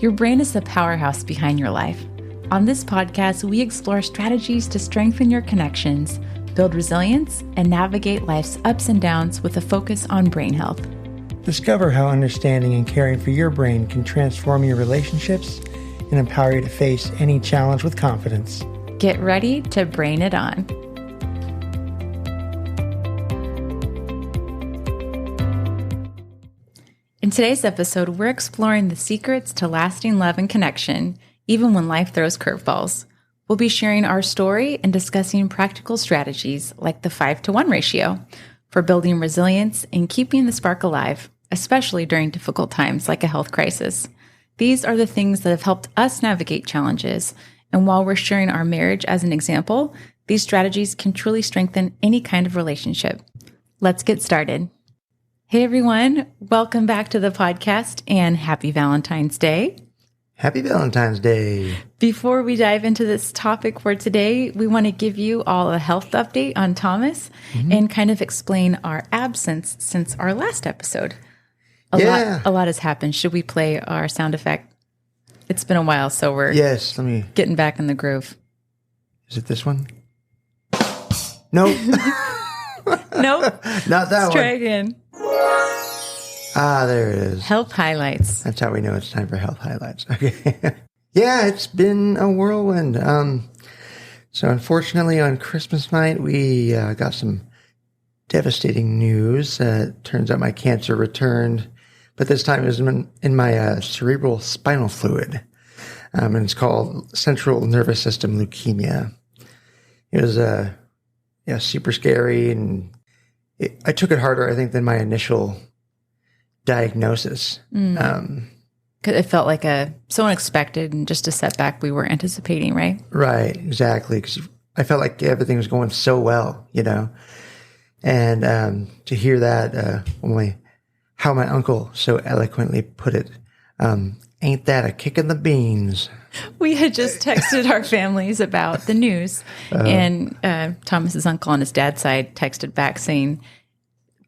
Your brain is the powerhouse behind your life. On this podcast, we explore strategies to strengthen your connections, build resilience, and navigate life's ups and downs with a focus on brain health. Discover how understanding and caring for your brain can transform your relationships and empower you to face any challenge with confidence. Get ready to brain it on. In today's episode, we're exploring the secrets to lasting love and connection, even when life throws curveballs. We'll be sharing our story and discussing practical strategies like the 5-to-1 ratio for building resilience and keeping the spark alive, especially during difficult times like a health crisis. These are the things that have helped us navigate challenges, and while we're sharing our marriage as an example, these strategies can truly strengthen any kind of relationship. Let's get started. Hey everyone, welcome back to the podcast and happy Valentine's Day. Happy Valentine's Day. Before we dive into this topic for today, we want to give you all a health update on Thomas and kind of explain our absence since our last episode. A lot has happened. Should we play our sound effect? It's been a while, so we're getting back in the groove. Is it this one? Nope. Nope. Not that Let's one. try again. There it is. Health highlights. That's how we know it's time for health highlights. Okay. Yeah, it's been a whirlwind. So unfortunately on Christmas night, we got some devastating news. Turns out my cancer returned, but this time it was in my cerebral spinal fluid. And it's called central nervous system leukemia. It was super scary, and I took it harder, I think, than my initial diagnosis. It felt like so unexpected and just a setback we were anticipating, right? Right, exactly. Because I felt like everything was going so well, and to hear that, how my uncle so eloquently put it, ain't that a kick in the beans? We had just texted our families about the news, and Thomas's uncle on his dad's side texted back saying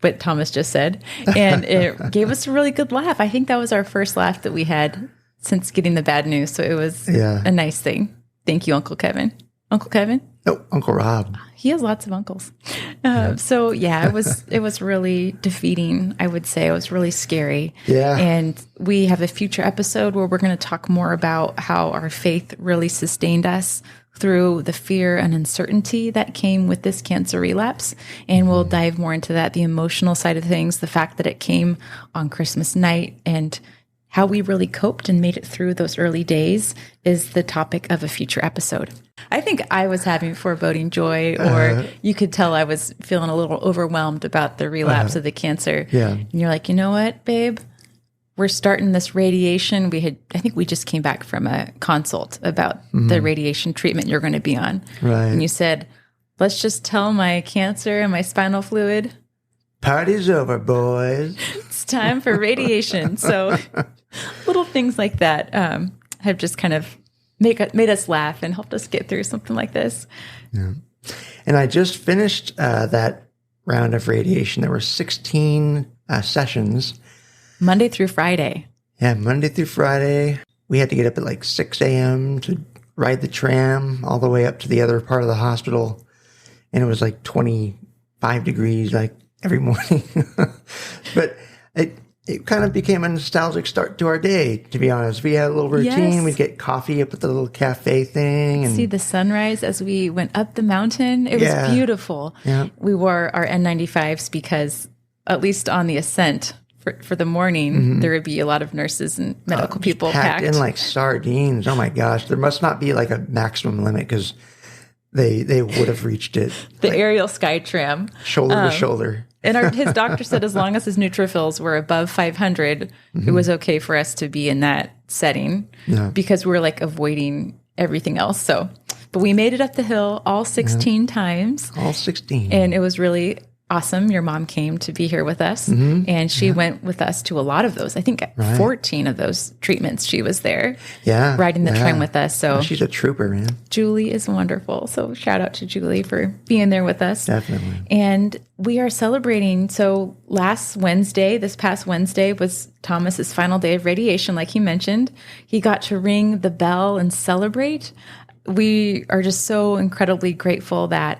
what Thomas just said, and it gave us a really good laugh. I think that was our first laugh that we had since getting the bad news, so it was a nice thing. Thank you, Uncle Kevin. Uncle Kevin? No, Uncle Rob. He has lots of uncles. It was really defeating, I would say. It was really scary. Yeah. And we have a future episode where we're going to talk more about how our faith really sustained us through the fear and uncertainty that came with this cancer relapse. And we'll dive more into that, the emotional side of things, the fact that it came on Christmas night, and how we really coped and made it through those early days is the topic of a future episode. I think I was having foreboding joy, or you could tell I was feeling a little overwhelmed about the relapse of the cancer. Yeah. And you're like, you know what, babe? We're starting this radiation. I think we just came back from a consult about the radiation treatment you're going to be on. Right. And you said, let's just tell my cancer and my spinal fluid, party's over, boys. It's time for radiation. So little things like that have just kind of made us laugh and helped us get through something like this. Yeah. And I just finished that round of radiation. There were 16 sessions. Monday through Friday. Yeah, Monday through Friday. We had to get up at like 6 a.m. to ride the tram all the way up to the other part of the hospital. And it was like 25 degrees like every morning. But it kind of became a nostalgic start to our day, to be honest. We had a little routine. Yes. We'd get coffee up at the little cafe thing. And see the sunrise as we went up the mountain. It was beautiful. Yeah. We wore our N95s because, at least on the ascent, for the morning, there would be a lot of nurses and medical people packed in like sardines. Oh my gosh. There must not be like a maximum limit, because they would have reached it. The aerial sky tram. Shoulder to shoulder. And his doctor said as long as his neutrophils were above 500, it was okay for us to be in that setting because we were like avoiding everything else. But we made it up the hill all 16 times. All 16. And it was really awesome. Your mom came to be here with us, and she went with us to a lot of those. I think 14 of those treatments she was there, riding the train with us. So she's a trooper, man. Julie is wonderful. So shout out to Julie for being there with us. Definitely. And we are celebrating. So this past Wednesday was Thomas's final day of radiation, like he mentioned. He got to ring the bell and celebrate. We are just so incredibly grateful that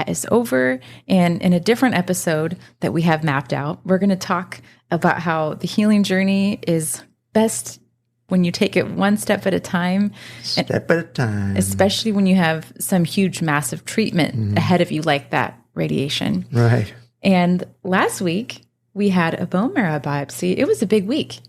is over. And in a different episode that we have mapped out, we're going to talk about how the healing journey is best when you take it one step at a time. Step at a time. Especially when you have some huge, massive treatment ahead of you, like that radiation. Right. And last week, we had a bone marrow biopsy. It was a big week.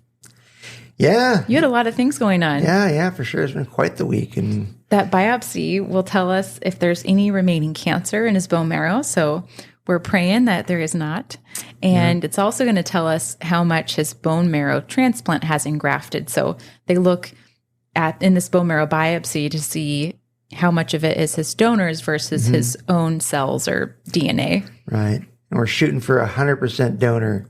Yeah. You had a lot of things going on. Yeah, for sure. It's been quite the week. And that biopsy will tell us if there's any remaining cancer in his bone marrow. So we're praying that there is not. And it's also going to tell us how much his bone marrow transplant has engrafted. So they look in this bone marrow biopsy to see how much of it is his donors versus his own cells or DNA. Right. And we're shooting for 100% donor.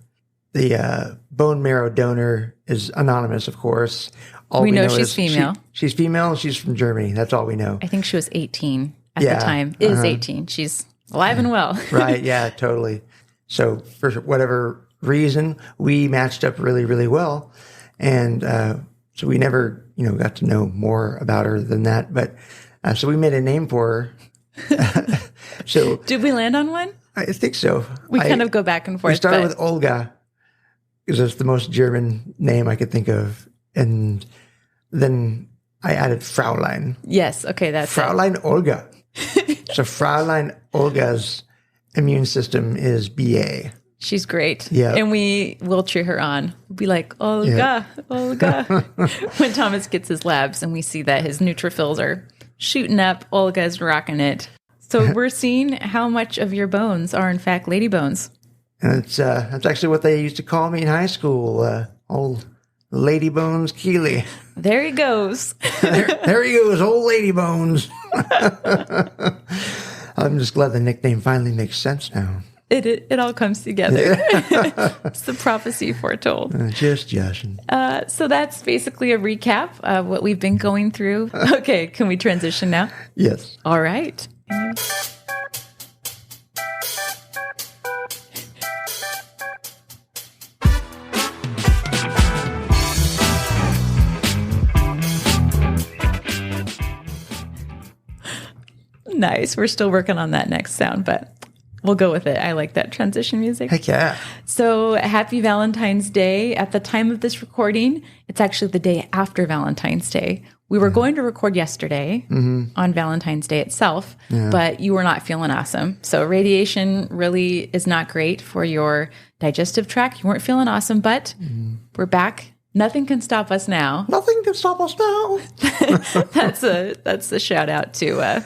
The bone marrow donor is anonymous, of course. All we know she's female. She's female. She's from Germany. That's all we know. I think she was 18 at the time. Is 18. She's alive and well. Right. Yeah, totally. So for whatever reason, we matched up really, really well. And so we never, got to know more about her than that. But so we made a name for her. So did we land on one? I think so. We kind of go back and forth. We started with Olga, because it's the most German name I could think of. And then I added Fraulein. Yes. Okay. That's Fraulein Olga. So Fraulein Olga's immune system is BA. She's great. Yeah. And we will cheer her on. We'll be like, Olga, Olga. When Thomas gets his labs and we see that his neutrophils are shooting up, Olga's rocking it. So we're seeing how much of your bones are in fact lady bones. And that's actually what they used to call me in high school. Old Lady Bones Keeley. There he goes. there he goes, old Lady Bones. I'm just glad the nickname finally makes sense now. It all comes together. It's the prophecy foretold. Just joshing. So that's basically a recap of what we've been going through. Okay, can we transition now? Yes. All right. Nice. We're still working on that next sound, but we'll go with it. I like that transition music. Heck yeah. So happy Valentine's Day. At the time of this recording, it's actually the day after Valentine's Day. We were going to record yesterday on Valentine's Day itself, but you were not feeling awesome. So radiation really is not great for your digestive tract. You weren't feeling awesome, but we're back. Nothing can stop us now. Nothing can stop us now. That's a shout out to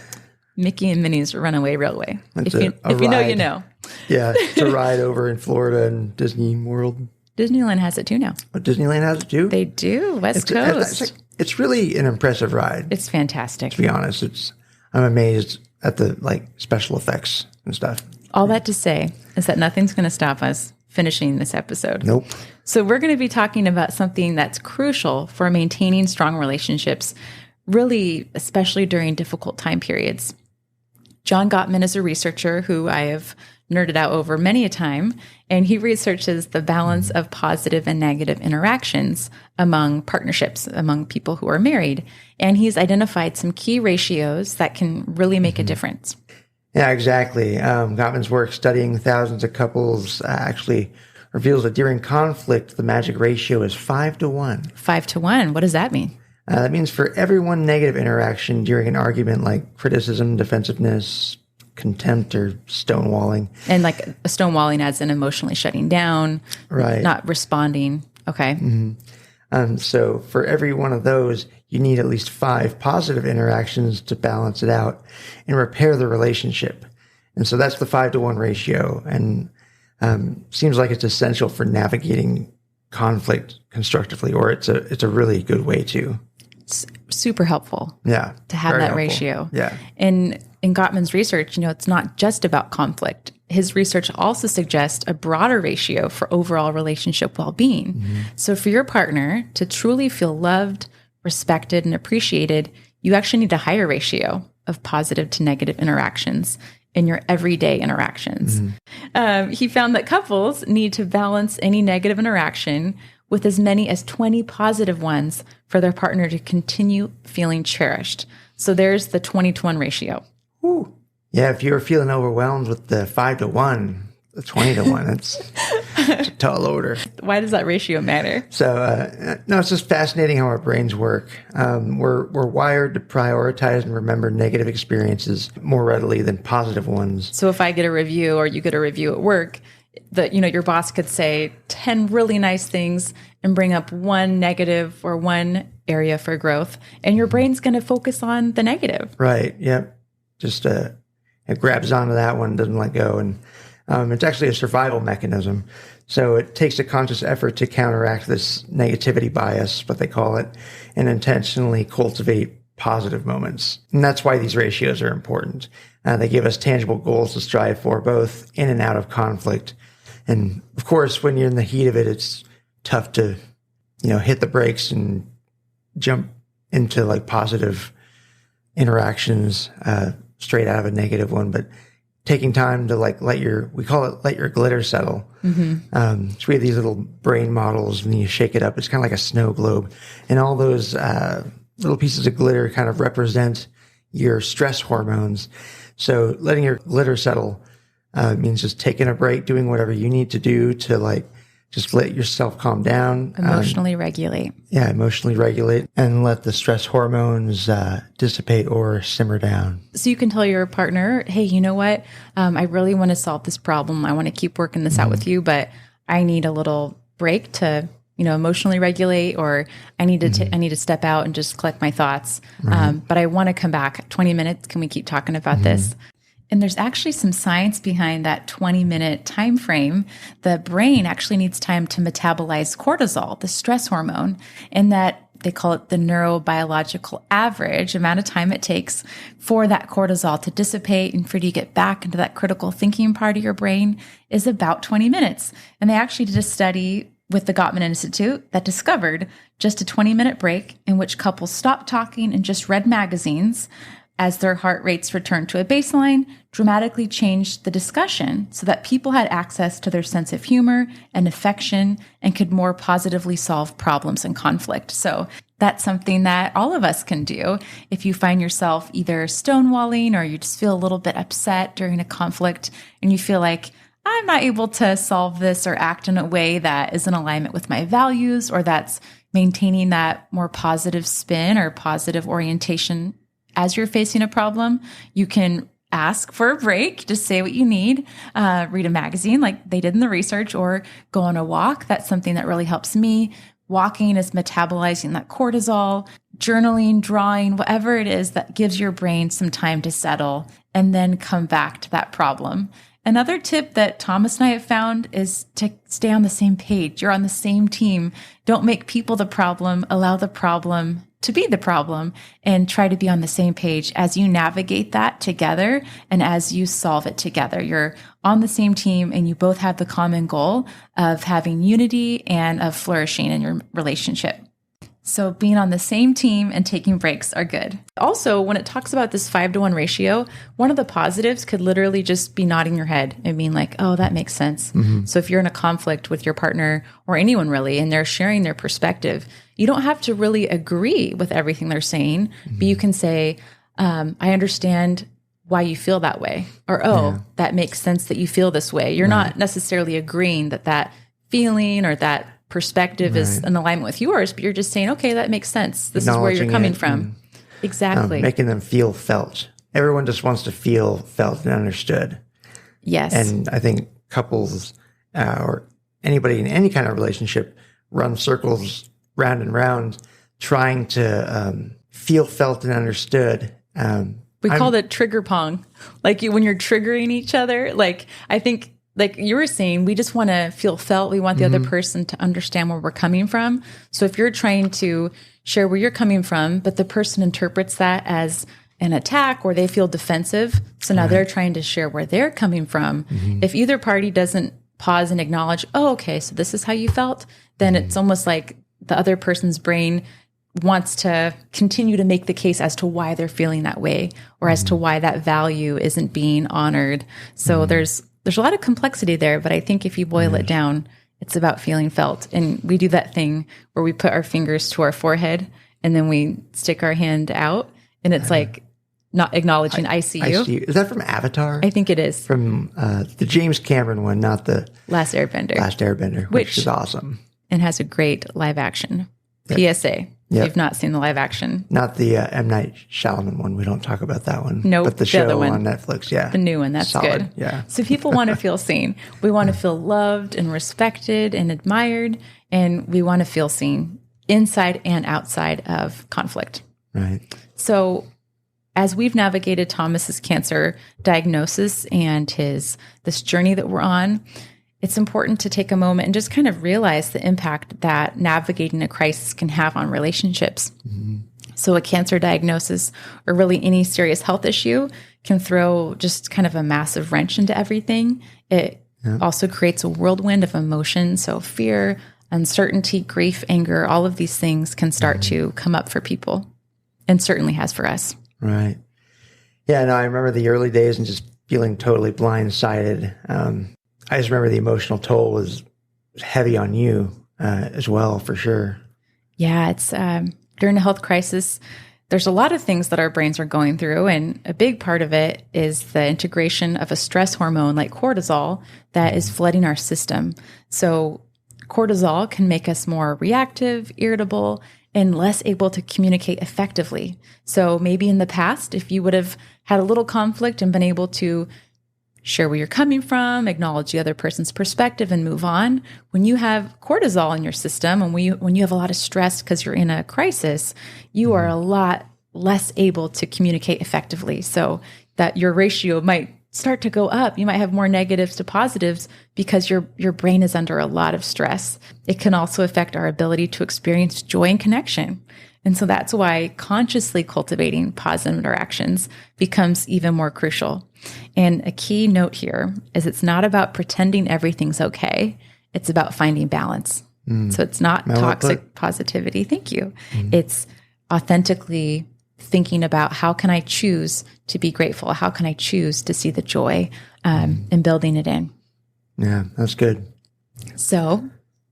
Mickey and Minnie's Runaway Railway. If you know, you know. Yeah, it's a ride over in Florida and Disney World. Disneyland has it too now. Oh, Disneyland has it too? They do. West Coast. It's really an impressive ride. It's fantastic. To be honest, I'm amazed at the special effects and stuff. All that to say is that nothing's going to stop us finishing this episode. Nope. So we're going to be talking about something that's crucial for maintaining strong relationships, really, especially during difficult time periods. John Gottman is a researcher who I have nerded out over many a time, and he researches the balance of positive and negative interactions among partnerships, among people who are married. And he's identified some key ratios that can really make a difference. Yeah, exactly. Gottman's work studying thousands of couples actually reveals that during conflict, the magic ratio is 5-1. 5-1. What does that mean? That means for every one negative interaction during an argument, like criticism, defensiveness, contempt, or stonewalling. And like stonewalling as in emotionally shutting down, right? Not responding. Okay. So for every one of those, you need at least 5 positive interactions to balance it out and repair the relationship. And so that's the 5-1 ratio. And seems like it's essential for navigating conflict constructively, or it's a really good way to. Super helpful. Yeah. To have that helpful. ratio. Yeah. And in Gottman's research, it's not just about conflict. his research also suggests a broader ratio for overall relationship well-being. So for your partner to truly feel loved, respected, and appreciated, you actually need a higher ratio of positive to negative interactions in your everyday interactions. He found that couples need to balance any negative interaction with as many as 20 positive ones for their partner to continue feeling cherished. So there's the 20-to-1 ratio. Ooh. Yeah, if you're feeling overwhelmed with the 5-to-1, the 20-to-1, it's a tall order. Why does that ratio matter? So, no, it's just fascinating how our brains work. We're wired to prioritize and remember negative experiences more readily than positive ones. So if I get a review or you get a review at work, your boss could say 10 really nice things and bring up one negative or one area for growth, and your brain's going to focus on the negative. Right. Yep. Just it grabs onto that one, doesn't let go, and it's actually a survival mechanism. So it takes a conscious effort to counteract this negativity bias, what they call it, and intentionally cultivate positive moments. And that's why these ratios are important. They give us tangible goals to strive for, both in and out of conflict. And of course, when you're in the heat of it, it's tough to, hit the brakes and jump into like positive interactions straight out of a negative one. But taking time to let your glitter settle. So we have these little brain models, and you shake it up. It's kind of like a snow globe, and all those little pieces of glitter kind of represent your stress hormones. So letting your glitter settle means just taking a break, doing whatever you need to do to just let yourself calm down. Emotionally regulate. Yeah, emotionally regulate and let the stress hormones dissipate or simmer down. So you can tell your partner, hey, you know what? I really want to solve this problem. I want to keep working this out with you, but I need a little break to, emotionally regulate, or I need to step out and just collect my thoughts. But I want to come back. 20 minutes. Can we keep talking about this? And there's actually some science behind that 20-minute time frame. The brain actually needs time to metabolize cortisol, the stress hormone, and that they call it the neurobiological average amount of time it takes for that cortisol to dissipate and for you to get back into that critical thinking part of your brain is about 20 minutes. And they actually did a study with the Gottman Institute that discovered just a 20-minute break in which couples stopped talking and just read magazines as their heart rates returned to a baseline, dramatically changed the discussion so that people had access to their sense of humor and affection and could more positively solve problems and conflict. So that's something that all of us can do. If you find yourself either stonewalling or you just feel a little bit upset during a conflict and you feel like, I'm not able to solve this or act in a way that is in alignment with my values, or that's maintaining that more positive spin or positive orientation as you're facing a problem, you can ask for a break, just say what you need, read a magazine like they did in the research, or go on a walk. That's something that really helps me. Walking is metabolizing that cortisol, journaling, drawing, whatever it is that gives your brain some time to settle and then come back to that problem. Another tip that Thomas and I have found is to stay on the same page. You're on the same team. Don't make people the problem. Allow the problem to be the problem and try to be on the same page as you navigate that together and as you solve it together. You're on the same team and you both have the common goal of having unity and of flourishing in your relationship. So being on the same team and taking breaks are good. Also, when it talks about this 5-to-1 ratio, one of the positives could literally just be nodding your head and being like, oh, that makes sense. So if you're in a conflict with your partner or anyone really, and they're sharing their perspective, you don't have to really agree with everything they're saying, but you can say, I understand why you feel that way. Or, that makes sense that you feel this way. You're not necessarily agreeing that feeling or that perspective is in alignment with yours, but you're just saying, okay, that makes sense. This is where you're coming from. Exactly. Making them feel felt. Everyone just wants to feel felt and understood. Yes. And I think couples or anybody in any kind of relationship run circles round and round trying to feel felt and understood. We called it trigger pong. Like when you're triggering each other, I think like you were saying, we just want to feel felt. We want the other person to understand where we're coming from. So if you're trying to share where you're coming from, but the person interprets that as an attack or they feel defensive. So now they're trying to share where they're coming from. If either party doesn't pause and acknowledge, oh, okay, so this is how you felt, then it's almost like the other person's brain wants to continue to make the case as to why they're feeling that way or as to why that value isn't being honored. So there's a lot of complexity there, but I think if you boil it down, it's about feeling felt. And we do that thing where we put our fingers to our forehead and then we stick our hand out, and it's like not acknowledging I see you. Is that from Avatar? I think it is. From the James Cameron one, not the Last Airbender. Which is awesome. And has a great live action. PSA. If you've not seen the live action. Not the M. Night Shyamalan one. We don't talk about that one. Nope. But the show on Netflix, The new one, that's solid. good. Yeah. So people want to feel seen. We want to feel loved and respected and admired. And we want to feel seen inside and outside of conflict. Right. So as we've navigated Thomas's cancer diagnosis and this journey that we're on, it's important to take a moment and just kind of realize the impact that navigating a crisis can have on relationships. So a cancer diagnosis or really any serious health issue can throw just kind of a massive wrench into everything. It also creates a whirlwind of emotion. So fear, uncertainty, grief, anger, all of these things can start to come up for people, and certainly has for us. Right. Yeah, no, I remember the early days and just feeling totally blindsided. I just remember the emotional toll was heavy on you as well, for sure. Yeah, it's during a health crisis, there's a lot of things that our brains are going through. And a big part of it is the integration of a stress hormone like cortisol that is flooding our system. So cortisol can make us more reactive, irritable, and less able to communicate effectively. So maybe in the past, if you would have had a little conflict and been able to share where you're coming from, acknowledge the other person's perspective, and move on, when you have cortisol in your system and when you have a lot of stress because you're in a crisis, you are a lot less able to communicate effectively. So that your ratio might start to go up. You might have more negatives to positives because your brain is under a lot of stress. It can also affect our ability to experience joy and connection. And so that's why consciously cultivating positive interactions becomes even more crucial. And a key note here is it's not about pretending everything's okay. It's about finding balance. So it's not toxic positivity. Thank you. It's authentically thinking about how can I choose to be grateful? How can I choose to see the joy and building it in? Yeah, that's good. So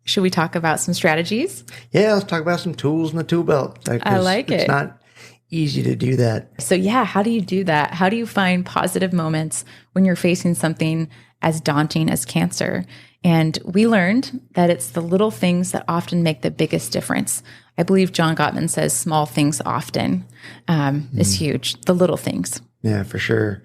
should we talk about some strategies? Yeah, let's talk about some tools in the tool belt. I like it. It's not easy to do that. So yeah, how do you do that? How do you find positive moments when you're facing something as daunting as cancer? And we learned that it's the little things that often make the biggest difference. I believe John Gottman says small things often is huge, the little things. Yeah, for sure.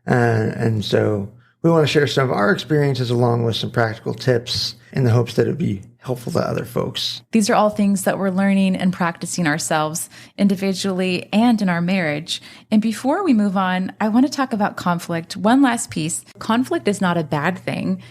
And so we want to share some of our experiences along with some practical tips in the hopes that it'd be helpful to other folks. These are all things that we're learning and practicing ourselves individually and in our marriage. And before we move on, I want to talk about conflict. One last piece. Conflict is not a bad thing.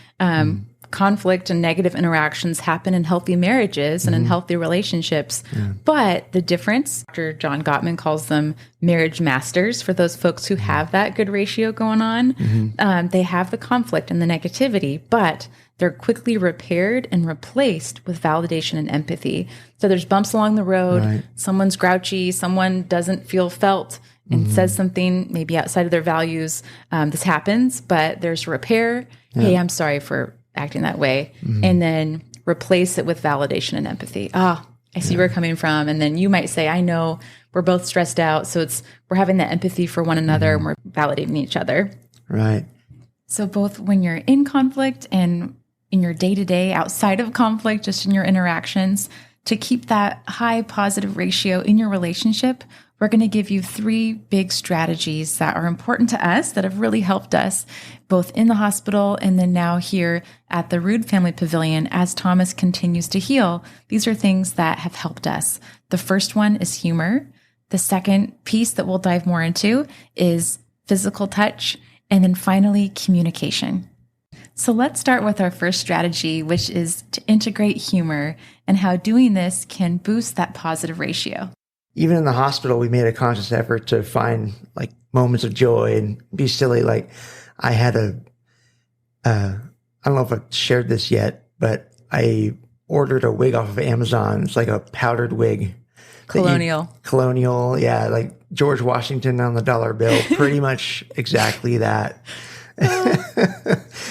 Conflict and negative interactions happen in healthy marriages and in healthy relationships. But the difference, Dr. John Gottman calls them marriage masters, for those folks who have that good ratio going on. They have the conflict and the negativity, but they're quickly repaired and replaced with validation and empathy. So there's bumps along the road. Someone's grouchy. Someone doesn't feel felt and says something maybe outside of their values. This happens, but there's repair. Hey, I'm sorry for acting that way. And then replace it with validation and empathy. I see where you're coming from. And then you might say, I know we're both stressed out. So we're having that empathy for one another and we're validating each other. Right. So both when you're in conflict and in your day-to-day, outside of conflict, just in your interactions, to keep that high positive ratio in your relationship, we're going to give you 3 big strategies that are important to us, that have really helped us both in the hospital and then now here at the Rude Family Pavilion as Thomas continues to heal. These are things that have helped us. The first one is humor. The second piece that we'll dive more into is physical touch. And then finally, communication. So let's start with our first strategy, which is to integrate humor and how doing this can boost that positive ratio. even in the hospital, we made a conscious effort to find like moments of joy and be silly. Like I had I don't know if I've shared this yet, but I ordered a wig off of Amazon. It's like a powdered wig. Colonial. Yeah. Like George Washington on the dollar bill. Pretty much exactly that.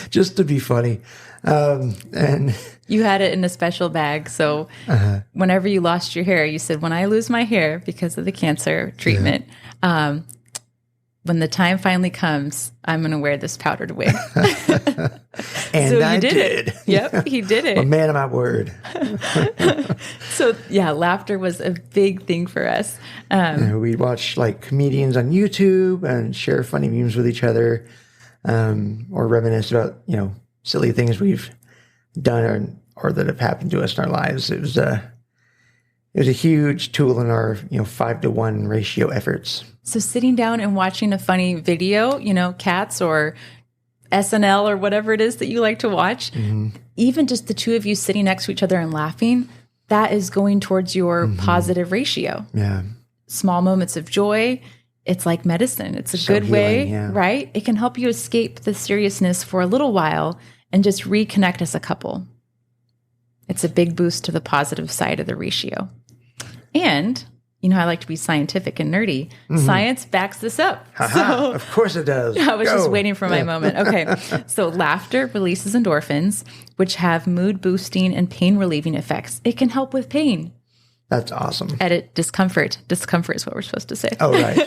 Just to be funny. And you had it in a special bag. So whenever you lost your hair, you said, when I lose my hair because of the cancer treatment, when the time finally comes, I'm going to wear this powdered wig. And so I did it. Yep, he did it. A man of my word. So yeah, laughter was a big thing for us. We watch like comedians on YouTube and share funny memes with each other, or reminisce about, silly things we've done or that have happened to us in our lives. It was a huge tool in our 5-to-1 ratio efforts. So sitting down and watching a funny video, Cats or SNL or whatever it is that you like to watch, even just the two of you sitting next to each other and laughing, that is going towards your positive ratio. Yeah. Small moments of joy. It's like medicine. It's a So good healing, way, right? It can help you escape the seriousness for a little while and just reconnect as a couple. It's a big boost to the positive side of the ratio. And, I like to be scientific and nerdy. Science backs this up. So, of course it does. I was just waiting for my moment. Okay. So laughter releases endorphins, which have mood boosting and pain relieving effects. It can help with pain. That's awesome. Edit discomfort. Discomfort is what we're supposed to say. Oh, right.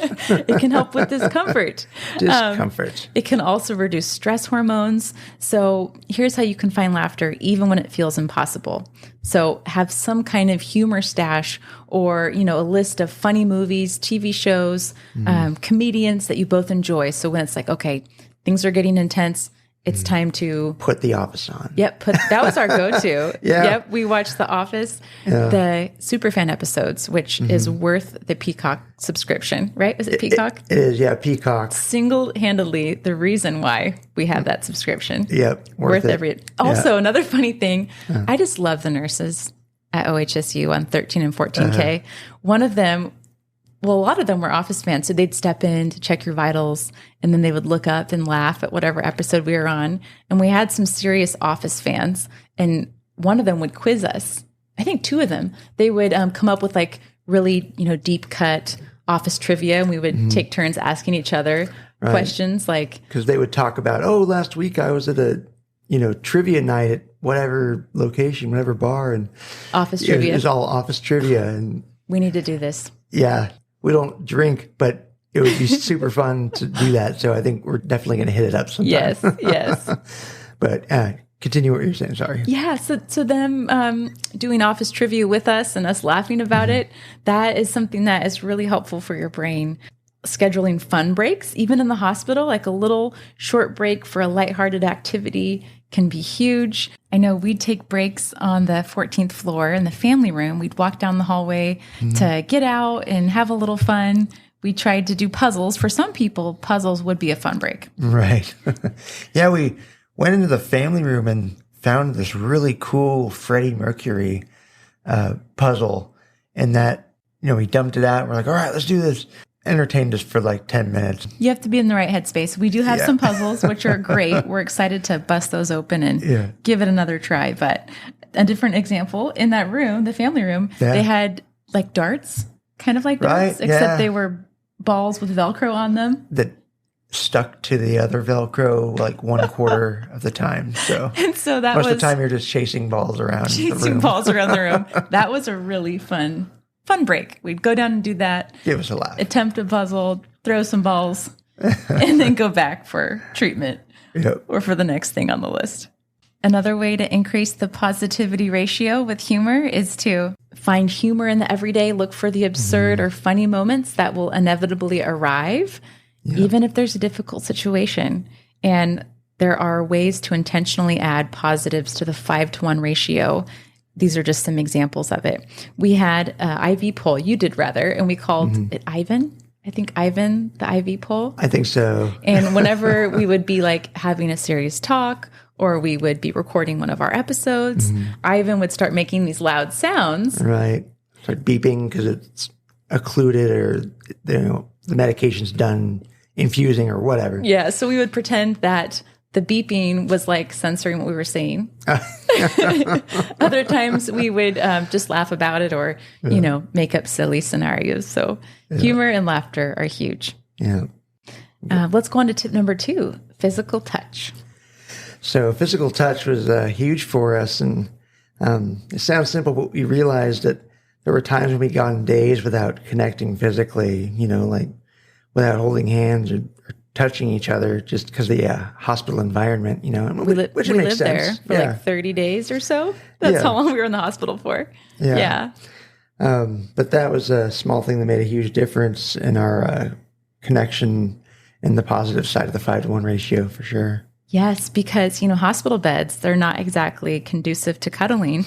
It can help with discomfort. Discomfort. It can also reduce stress hormones. So here's how you can find laughter even when it feels impossible. So have some kind of humor stash or, a list of funny movies, TV shows, comedians that you both enjoy. So when it's like, okay, things are getting intense, it's time to put The Office on. Yep, that was our go-to. Yeah. Yep, we watched The Office, the Superfan episodes, which is worth the Peacock subscription, right? Was it Peacock? It is, yeah, Peacock. Single-handedly the reason why we have that subscription. Yep, worth every. Also, another funny thing, I just love the nurses at OHSU on 13 and 14K. One of them. Well, a lot of them were Office fans, so they'd step in to check your vitals, and then they would look up and laugh at whatever episode we were on. And we had some serious Office fans, and one of them would quiz us. I think two of them. They would come up with like really, deep cut Office trivia, and we would take turns asking each other questions like... Because they would talk about, last week I was at a, trivia night at whatever location, whatever bar, and... Office trivia. It was all Office trivia, and... We need to do this. Yeah. We don't drink, but it would be super fun to do that. So I think we're definitely going to hit it up sometime. Yes. But continue what you're saying. Sorry. Yeah. So them doing Office trivia with us and us laughing about it, that is something that is really helpful for your brain. Scheduling fun breaks, even in the hospital, like a little short break for a lighthearted activity can be huge. I know we'd take breaks on the 14th floor in the family room. We'd walk down the hallway to get out and have a little fun. We tried to do puzzles. For some people, puzzles would be a fun break. Right. Yeah, we went into the family room and found this really cool Freddie Mercury puzzle. And that, we dumped it out. And we're like, all right, let's do this. Entertained us for like 10 minutes. You have to be in the right headspace. We do have some puzzles, which are great. We're excited to bust those open and give it another try. But a different example, in that room, the family room, they had like darts, kind of like darts, except they were balls with Velcro on them. That stuck to the other Velcro like 1/4 of the time. So, and so that most of the time you're just chasing balls around the room. That was a really fun break. We'd go down and do that. Give us a laugh. Attempt a puzzle, throw some balls, and then go back for treatment or for the next thing on the list. Another way to increase the positivity ratio with humor is to find humor in the everyday, look for the absurd or funny moments that will inevitably arrive, even if there's a difficult situation. And there are ways to intentionally add positives to the 5-to-1 ratio. These are just some examples of it. We had an IV poll. You did rather, and we called it Ivan. I think Ivan, the IV poll. I think so. And whenever we would be like having a serious talk or we would be recording one of our episodes, Ivan would start making these loud sounds. Right. Start beeping because it's occluded or the medication's done infusing or whatever. Yeah. So we would pretend that the beeping was like censoring what we were saying. Other times we would just laugh about it or, make up silly scenarios. So humor and laughter are huge. Yeah. Let's go on to tip number 2, physical touch. So physical touch was huge for us. And it sounds simple, but we realized that there were times when we gone days without connecting physically, like without holding hands or touching each other just because of the hospital environment, which we makes lived there sense. for like 30 days or so. That's how long we were in the hospital for. Yeah. But that was a small thing that made a huge difference in our connection and the positive side of the 5-to-1 ratio for sure. Yes, because, hospital beds, they're not exactly conducive to cuddling.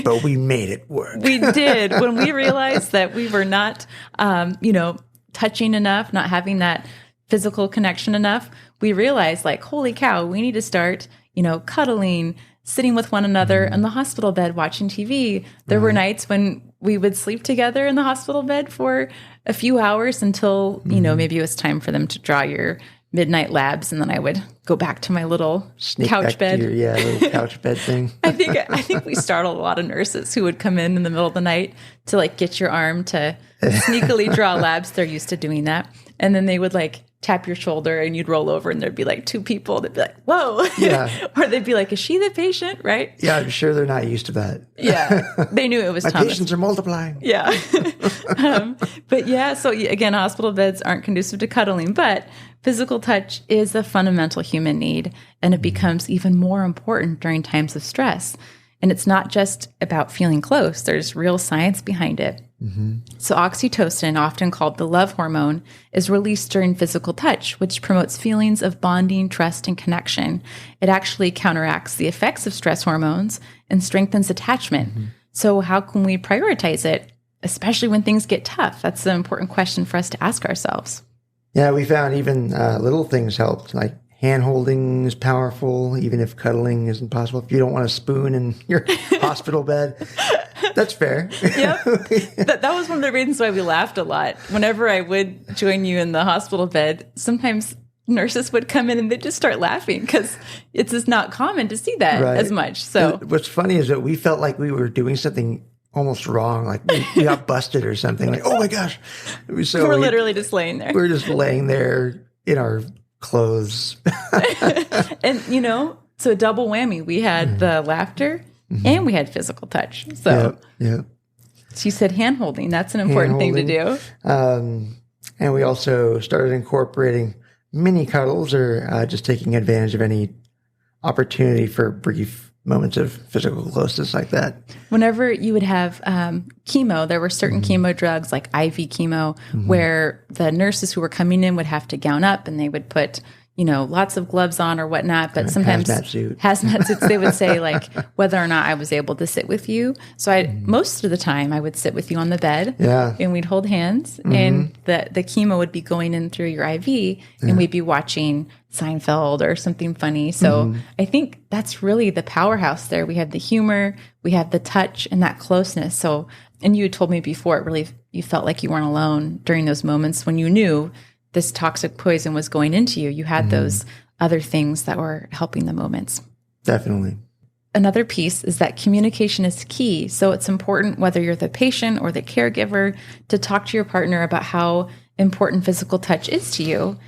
But we made it work. We did. When we realized that we were not, touching enough, not having that physical connection enough, we realized like, holy cow, we need to start, cuddling, sitting with one another in the hospital bed, watching TV. There were nights when we would sleep together in the hospital bed for a few hours until, maybe it was time for them to draw your midnight labs. And then I would go back to my little couch bed. Little couch bed thing. I think we startled a lot of nurses who would come in the middle of the night to like get your arm to sneakily draw labs. They're used to doing that. And then they would like tap your shoulder and you'd roll over and there'd be like 2 people. They'd be like, whoa. Yeah. Or they'd be like, is she the patient? Right. Yeah. I'm sure they're not used to that. Yeah. They knew it was My Thomas. patients are multiplying. Yeah. But yeah, so again, hospital beds aren't conducive to cuddling, but physical touch is a fundamental human need, and it becomes even more important during times of stress. And it's not just about feeling close. There's real science behind it. So oxytocin, often called the love hormone, is released during physical touch, which promotes feelings of bonding, trust, and connection. It actually counteracts the effects of stress hormones and strengthens attachment. So how can we prioritize it, especially when things get tough? That's the important question for us to ask ourselves. Yeah, we found even little things helped, like hand holding is powerful, even if cuddling isn't possible. If you don't want a spoon in your hospital bed, that's fair. Yep. That was one of the reasons why we laughed a lot. Whenever I would join you in the hospital bed, sometimes nurses would come in and they'd just start laughing because it's just not common to see that as much. So what's funny is that we felt like we were doing something almost wrong, like we got busted or something. Like, oh my gosh. So we're literally just laying there. We're just laying there in our clothes. And, so a double whammy. We had the laughter and we had physical touch. So she said hand holding. That's an important thing to do. And we also started incorporating mini cuddles or just taking advantage of any opportunity for brief moments of physical closeness like that. Whenever you would have chemo, there were certain chemo drugs like IV chemo where the nurses who were coming in would have to gown up and they would put, lots of gloves on or whatnot. But sometimes hazmat suits, they would say like whether or not I was able to sit with you. So most of the time I would sit with you on the bed and we'd hold hands and the chemo would be going in through your IV and we'd be watching Seinfeld or something funny. So I think that's really the powerhouse there. We have the humor, we have the touch and that closeness. So, and you had told me before, it really, you felt like you weren't alone during those moments when you knew this toxic poison was going into you. You had those other things that were helping the moments. Definitely. Another piece is that communication is key. So it's important, whether you're the patient or the caregiver, to talk to your partner about how important physical touch is to you.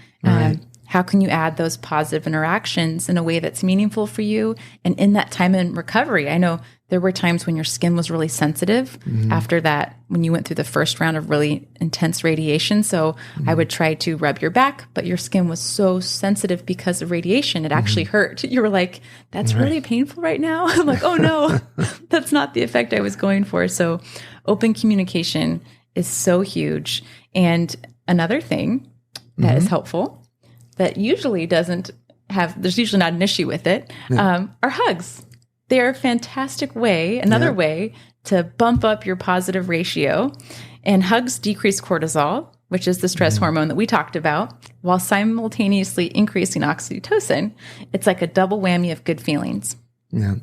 How can you add those positive interactions in a way that's meaningful for you? And in that time in recovery, I know there were times when your skin was really sensitive after that, when you went through the first round of really intense radiation. So I would try to rub your back, but your skin was so sensitive because of radiation. It actually hurt. You were like, that's really painful right now. I'm like, oh no, that's not the effect I was going for. So open communication is so huge. And another thing that is helpful that usually doesn't have, there's usually not an issue with it, are hugs. They're a fantastic way, another way to bump up your positive ratio. And hugs decrease cortisol, which is the stress hormone that we talked about, while simultaneously increasing oxytocin. It's like a double whammy of good feelings. Yeah.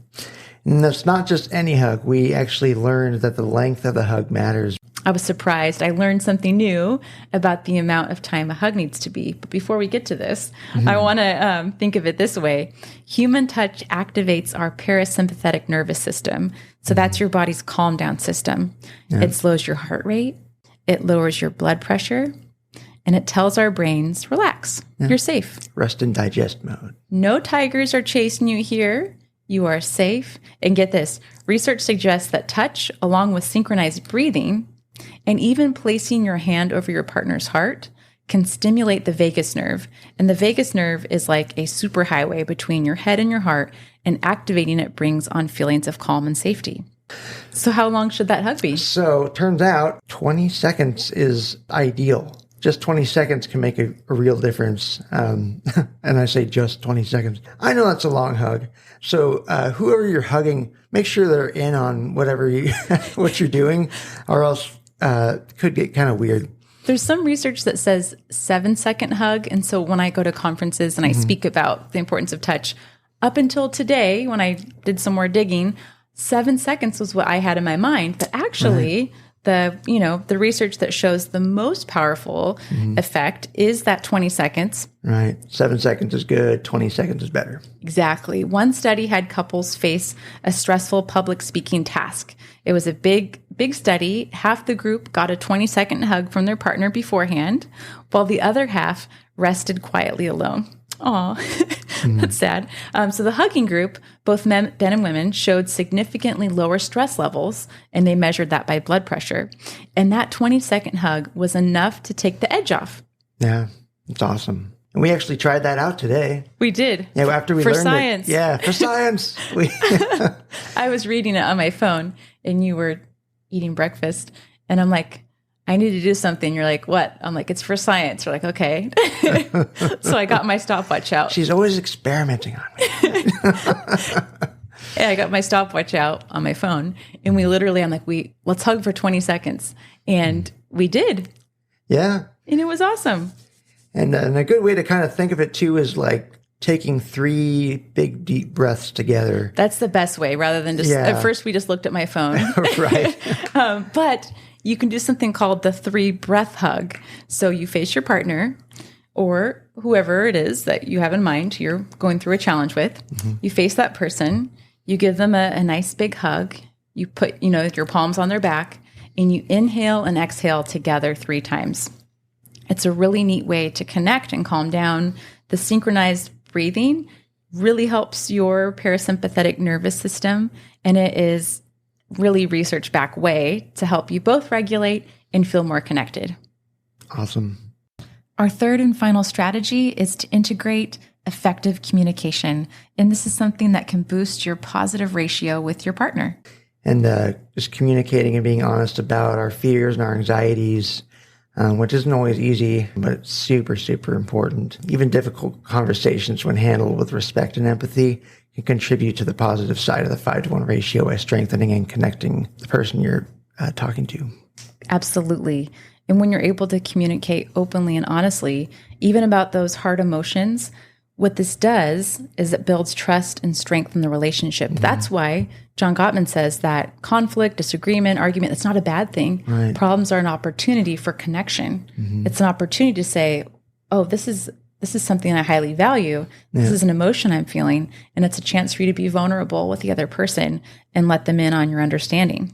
And that's not just any hug. We actually learned that the length of the hug matters. I was surprised. I learned something new about the amount of time a hug needs to be. But before we get to this, I want to think of it this way. Human touch activates our parasympathetic nervous system. So that's your body's calm down system. Yeah. It slows your heart rate. It lowers your blood pressure. And it tells our brains, relax, you're safe. Rest and digest mode. No tigers are chasing you here. You are safe. And get this, research suggests that touch, along with synchronized breathing, and even placing your hand over your partner's heart, can stimulate the vagus nerve. And the vagus nerve is like a superhighway between your head and your heart, and activating it brings on feelings of calm and safety. So how long should that hug be? So it turns out 20 seconds is ideal. Just 20 seconds can make a real difference. And I say just 20 seconds. I know that's a long hug. So whoever you're hugging, make sure they're in on whatever what you're doing, or else it could get kind of weird. There's some research that says 7-second hug. And so when I go to conferences and I speak about the importance of touch, up until today, when I did some more digging, 7 seconds was what I had in my mind. But actually, the research that shows the most powerful effect is that 20 seconds. Right. 7 seconds is good. 20 seconds is better. Exactly. One study had couples face a stressful public speaking task. It was a big study. Half the group got a 20-second hug from their partner beforehand, while the other half rested quietly alone. Aw, that's sad. So the hugging group, both men and women, showed significantly lower stress levels, and they measured that by blood pressure. And that 20-second hug was enough to take the edge off. Yeah, it's awesome. And we actually tried that out today. We did. Yeah, after we learned science. It. Yeah, for science. I was reading it on my phone, and you were eating breakfast, and I'm like, I need to do something. You're like, what? I'm like, it's for science. You're like, okay. So I got my stopwatch out. She's always experimenting on me. Yeah, I got my stopwatch out on my phone, and I'm like, let's hug for 20 seconds. And we did. Yeah. And it was awesome. And a good way to kind of think of it too is like taking 3 big deep breaths together. That's the best way, rather than just, at first we just looked at my phone. Right. But you can do something called the 3-breath hug. So you face your partner or whoever it is that you have in mind you're going through a challenge with. You face that person. You give them a nice big hug. You put, your palms on their back, and you inhale and exhale together 3 times. It's a really neat way to connect and calm down. The synchronized breathing really helps your parasympathetic nervous system, and it is really research-backed way to help you both regulate and feel more connected. Awesome. Our third and final strategy is to integrate effective communication. And this is something that can boost your positive ratio with your partner. And just communicating and being honest about our fears and our anxieties, which isn't always easy, but it's super, super important. Even difficult conversations, when handled with respect and empathy, can contribute to the positive side of the 5-to-1 ratio by strengthening and connecting the person you're talking to. Absolutely. And when you're able to communicate openly and honestly, even about those hard emotions, what this does is it builds trust and strengthens the relationship. That's why John Gottman says that conflict, disagreement, argument, it's not a bad thing. Right. Problems are an opportunity for connection. It's an opportunity to say, oh, this is something I highly value. This is an emotion I'm feeling. And it's a chance for you to be vulnerable with the other person and let them in on your understanding,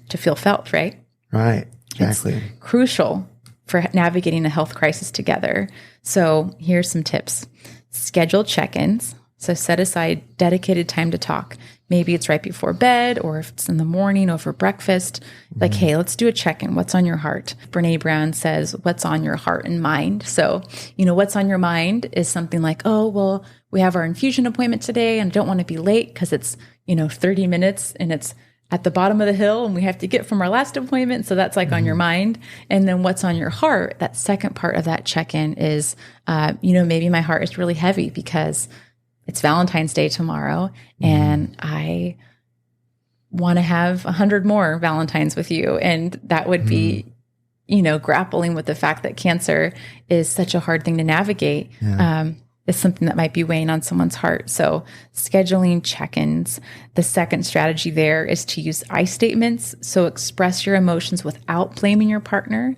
to feel felt, right? Right. Exactly. It's crucial for navigating a health crisis together. So here's some tips. Schedule check-ins. So set aside dedicated time to talk. Maybe it's right before bed, or if it's in the morning over breakfast, like, hey, let's do a check-in. What's on your heart? Brene Brown says, what's on your heart and mind? So, what's on your mind is something like, oh, well, we have our infusion appointment today and I don't want to be late because it's, 30 minutes and it's at the bottom of the hill and we have to get from our last appointment. So that's like on your mind. And then what's on your heart, that second part of that check-in is, maybe my heart is really heavy because it's Valentine's Day tomorrow, and I want to have 100 more Valentines with you. And that would be, grappling with the fact that cancer is such a hard thing to navigate. is something that might be weighing on someone's heart. So scheduling check-ins. The second strategy there is to use I statements. So express your emotions without blaming your partner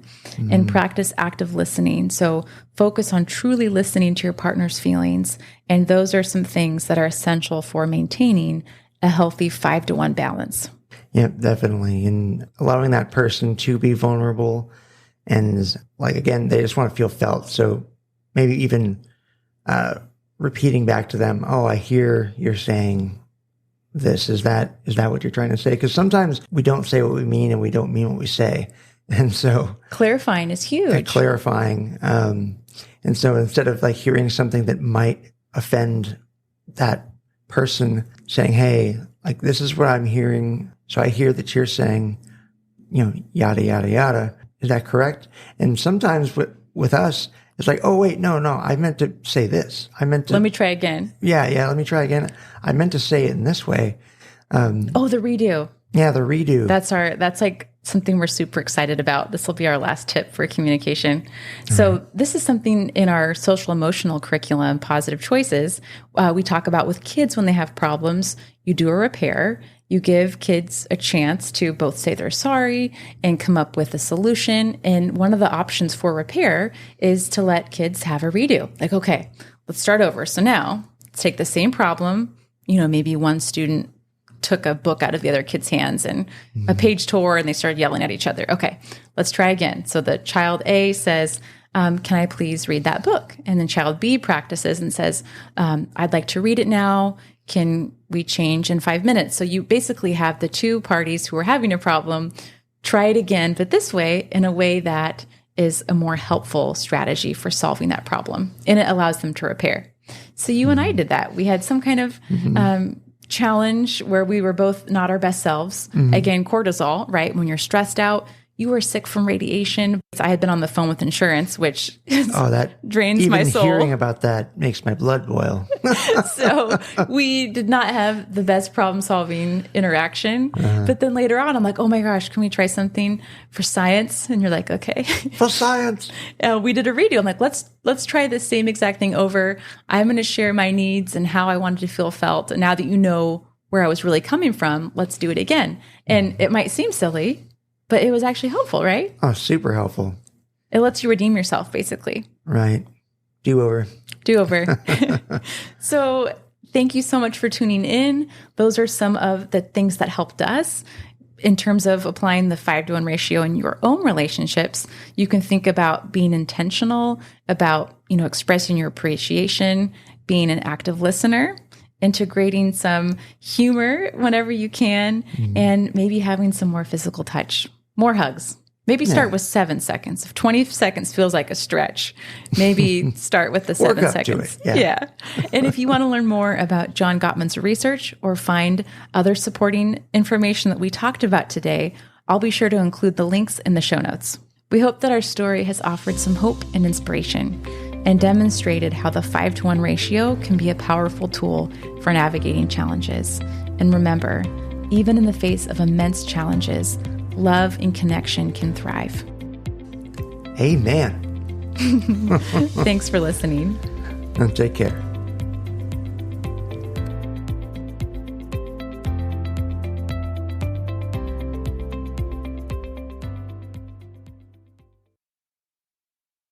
and practice active listening. So focus on truly listening to your partner's feelings. And those are some things that are essential for maintaining a healthy 5-to-1 balance. Yep, definitely. And allowing that person to be vulnerable and like, again, they just want to feel felt. So maybe even repeating back to them, oh, I hear you're saying this. Is that what you're trying to say? Because sometimes we don't say what we mean and we don't mean what we say. And so clarifying is huge. Clarifying. And so instead of like hearing something that might offend that person, saying, hey, like this is what I'm hearing. So I hear that you're saying, yada, yada, yada. Is that correct? And sometimes with us, it's like, oh, wait, no, I meant to say this. Let me try again. Yeah, let me try again. I meant to say it in this way. The redo. Yeah, the redo. That's like something we're super excited about. This will be our last tip for communication. So this is something in our social emotional curriculum, Positive Choices, we talk about with kids when they have problems. You do a repair. You give kids a chance to both say they're sorry and come up with a solution. And one of the options for repair is to let kids have a redo. Like, okay, let's start over. So now let's take the same problem. Maybe one student took a book out of the other kid's hands and a page tore and they started yelling at each other. Okay, let's try again. So the child A says, can I please read that book? And then child B practices and says, I'd like to read it now. Can we change in 5 minutes? So you basically have the two parties who are having a problem try it again, but this way, in a way that is a more helpful strategy for solving that problem. And it allows them to repair. So you and I did that. We had some kind of challenge where we were both not our best selves. Again, cortisol, right? When you're stressed out, you were sick from radiation. I had been on the phone with insurance, which that drains my soul. Even hearing about that makes my blood boil. So we did not have the best problem-solving interaction. But then later on, I'm like, oh my gosh, can we try something for science? And you're like, okay. For science. We did a redo. I'm like, let's try the same exact thing over. I'm going to share my needs and how I wanted to feel felt. And now that you know where I was really coming from, let's do it again. And it might seem silly, but it was actually helpful, right? Oh, super helpful. It lets you redeem yourself, basically. Right. Do-over. So thank you so much for tuning in. Those are some of the things that helped us in terms of applying the 5-to-1 ratio in your own relationships. You can think about being intentional, about, expressing your appreciation, being an active listener, integrating some humor whenever you can, and maybe having some more physical touch, more hugs. Maybe start with 7 seconds. If 20 seconds feels like a stretch, maybe start with the 7 seconds. Yeah. And if you want to learn more about John Gottman's research or find other supporting information that we talked about today, I'll be sure to include the links in the show notes. We hope that our story has offered some hope and inspiration and demonstrated how the 5-to-1 ratio can be a powerful tool for navigating challenges. And remember, even in the face of immense challenges, love and connection can thrive. Amen. Thanks for listening. Take care.